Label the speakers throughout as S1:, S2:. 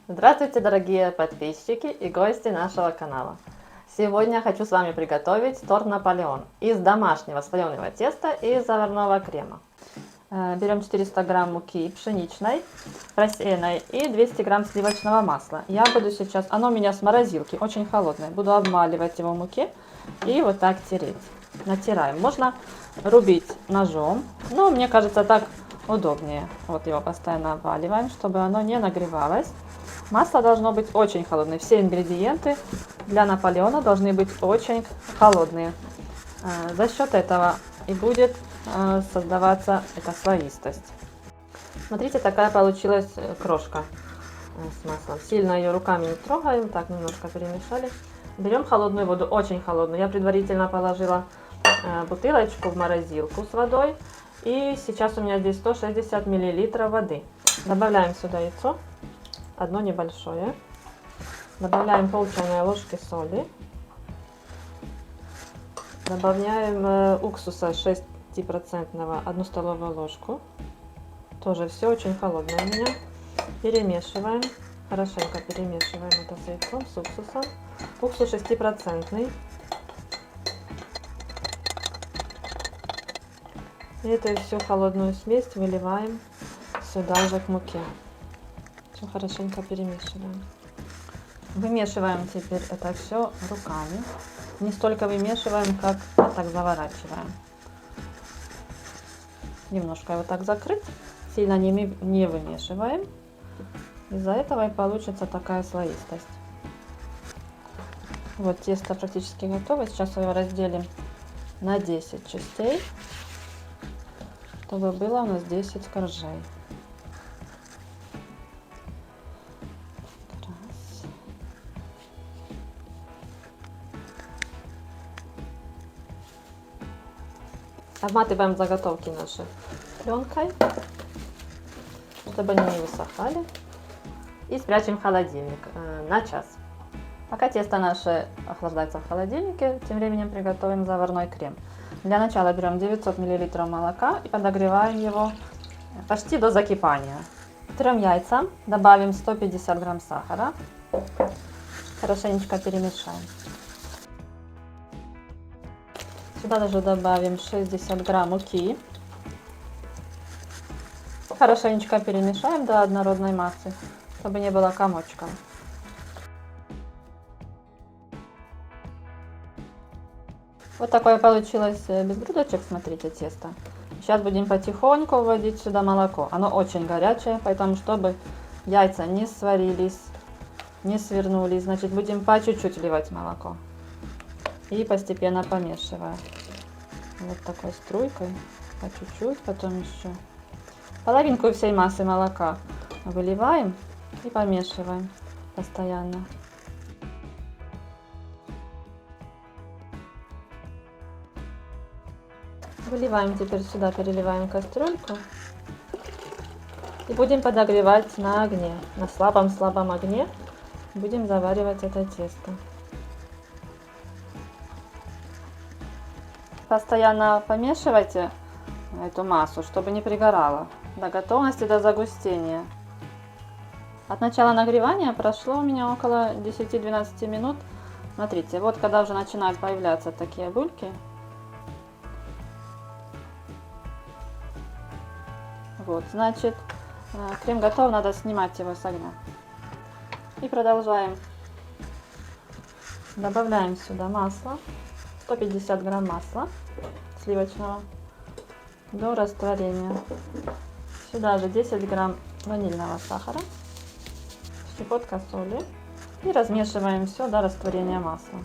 S1: Здравствуйте, дорогие подписчики и гости нашего канала. Сегодня хочу с вами приготовить торт Наполеон из домашнего слоеного теста и заварного крема. Берем 400 грамм муки пшеничной, просеянной и 200 грамм сливочного масла. Я буду сейчас, оно у меня с морозилки, очень холодное, буду обмаливать его в муке и вот так тереть. Натираем. Можно рубить ножом, но мне кажется так удобнее. Вот его постоянно обваливаем, чтобы оно не нагревалось. Масло должно быть очень холодное. Все ингредиенты для Наполеона должны быть очень холодные. За счет этого и будет создаваться эта слоистость. Смотрите, такая получилась крошка с маслом. Сильно ее руками не трогаем, так немножко перемешали. Берем холодную воду, очень холодную. Я предварительно положила бутылочку в морозилку с водой. И сейчас у меня здесь 160 мл воды. Добавляем сюда яйцо, одно небольшое. Добавляем пол чайной ложки соли. Добавляем уксуса 6%, 1 столовую ложку. Тоже все очень холодное у меня. Перемешиваем. Хорошенько перемешиваем это с яйцом, с уксусом. Уксус 6%. И эту всю холодную смесь выливаем сюда же к муке. Все хорошенько перемешиваем. Вымешиваем теперь это все руками. Не столько вымешиваем, как так заворачиваем. Немножко его так закрыть. Сильно не вымешиваем. Из-за этого и получится такая слоистость. Вот тесто практически готово. Сейчас его разделим на 10 частей, чтобы было у нас 10 коржей. Обматываем заготовки наши пленкой, чтобы они не высыхали. И спрячем в холодильник на час. Пока тесто наше охлаждается в холодильнике, тем временем приготовим заварной крем. Для начала берем 900 мл молока и подогреваем его почти до закипания. Трем яйца, добавим 150 грамм сахара, хорошенечко перемешаем. Сюда даже добавим 60 грамм муки. Хорошенечко перемешаем до однородной массы, чтобы не было комочков. Вот такое получилось без грудочек, смотрите, тесто. Сейчас будем потихоньку вводить сюда молоко. Оно очень горячее, поэтому чтобы яйца не сварились, не свернулись, значит будем по чуть-чуть вливать молоко. И постепенно помешивая. Вот такой струйкой, по чуть-чуть, потом еще. Половинку всей массы молока выливаем и помешиваем постоянно. Выливаем теперь сюда, переливаем кастрюльку. И будем подогревать на огне, на слабом огне. Будем заваривать это тесто. Постоянно помешивайте эту массу, чтобы не пригорала. До готовности, до загустения. От начала нагревания прошло у меня около 10-12 минут. Смотрите, вот когда уже начинают появляться такие бульки. Вот, значит, крем готов, надо снимать его с огня. И продолжаем. Добавляем сюда масло. 150 грамм масла сливочного до растворения. Сюда же 10 грамм ванильного сахара, щепотка соли. И размешиваем все до растворения масла.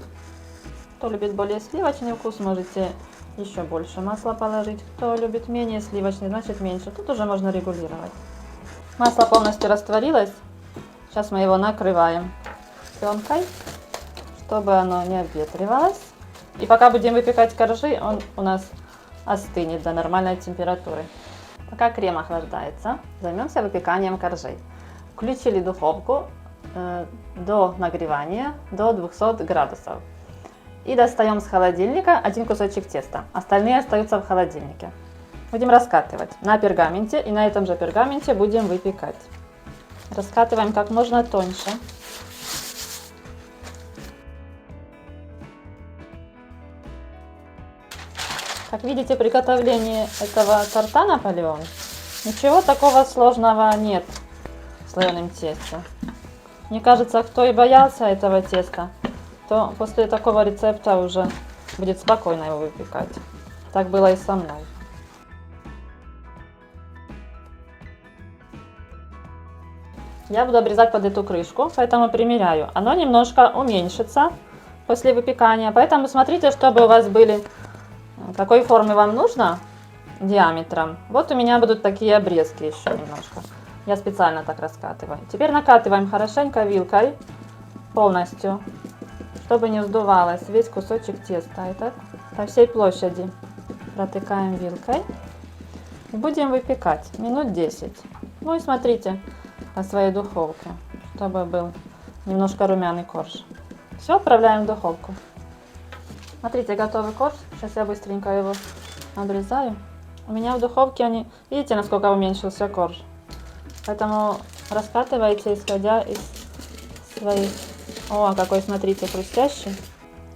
S1: Кто любит более сливочный вкус, можете еще больше масла положить. Кто любит менее сливочный, значит меньше. Тут уже можно регулировать. Масло полностью растворилось. Сейчас мы его накрываем пленкой, чтобы оно не обветривалось. И пока будем выпекать коржи, он у нас остынет до нормальной температуры. Пока крем охлаждается, займемся выпеканием коржей. Включили духовку до нагревания до 200 градусов. И достаем с холодильника один кусочек теста. Остальные остаются в холодильнике. Будем раскатывать на пергаменте и на этом же пергаменте будем выпекать. Раскатываем как можно тоньше. Как видите, приготовление этого торта Наполеон, ничего такого сложного нет в слоеном тесте. Мне кажется, кто и боялся этого теста, то после такого рецепта уже будет спокойно его выпекать. Так было и со мной. Я буду обрезать под эту крышку, поэтому примеряю. Оно немножко уменьшится после выпекания, поэтому смотрите, чтобы у вас были, какой формы вам нужно диаметром. Вот у меня будут такие обрезки еще немножко. Я специально так раскатываю. Теперь накатываем хорошенько вилкой полностью, чтобы не вздувалось весь кусочек теста. Это по всей площади протыкаем вилкой. И будем выпекать минут 10. Ну и смотрите по своей духовке, чтобы был немножко румяный корж. Все, отправляем в духовку. Смотрите, готовый корж. Сейчас я быстренько его обрезаю. У меня в духовке они... Видите, насколько уменьшился корж? Поэтому раскатывайте, исходя из своих... О, какой, смотрите, хрустящий.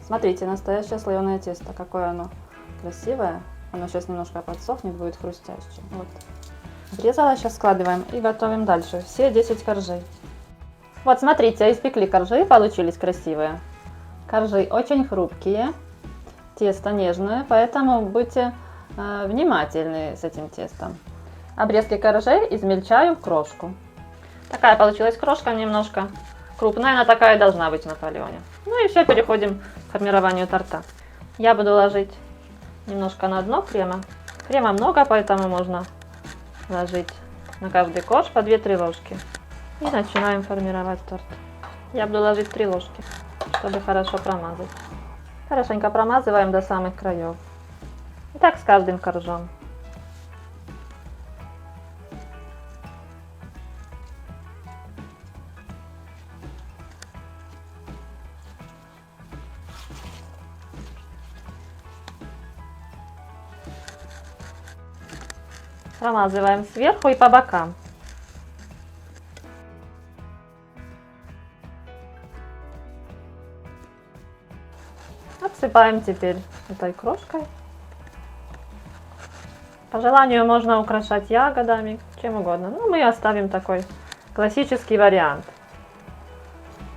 S1: Смотрите, настоящее слоеное тесто. Какое оно красивое. Оно сейчас немножко подсохнет, будет хрустящее. Вот. Обрезала, сейчас складываем и готовим дальше. Все 10 коржей. Вот, смотрите, испекли коржи, получились красивые. Коржи очень хрупкие. Тесто нежное, поэтому будьте внимательны с этим тестом. Обрезки коржей измельчаю в крошку. Такая получилась крошка, немножко крупная, она такая и должна быть в Наполеоне. Ну и все, переходим к формированию торта. Я буду ложить немножко на дно крема. Крема много, поэтому можно ложить на каждый корж по 2-3 ложки. И начинаем формировать торт. Я буду ложить 3 ложки, чтобы хорошо промазать. Хорошенько промазываем до самых краев. И так с каждым коржом. Промазываем сверху и по бокам. Отсыпаем теперь этой крошкой. По желанию можно украшать ягодами, чем угодно. Но мы оставим такой классический вариант.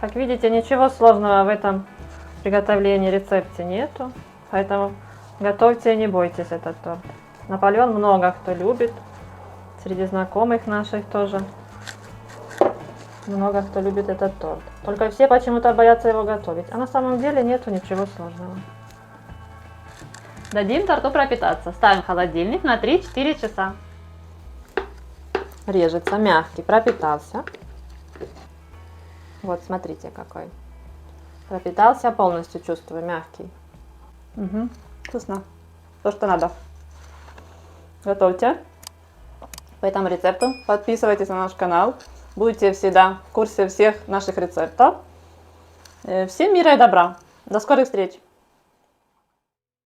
S1: Как видите, ничего сложного в этом приготовлении рецепте нету. Поэтому готовьте и не бойтесь этот торт. Наполеон много кто любит. Среди знакомых наших тоже много кто любит этот торт. Только все почему-то боятся его готовить. А на самом деле нету ничего сложного. Дадим торту пропитаться. Ставим в холодильник на 3-4 часа. Режется мягкий, пропитался. Вот, смотрите какой. Пропитался полностью, чувствую, мягкий. Угу. Вкусно. То, что надо. Готовьте по этому рецепту. Подписывайтесь на наш канал. Будете всегда в курсе всех наших рецептов. Всем мира и добра. До скорых встреч!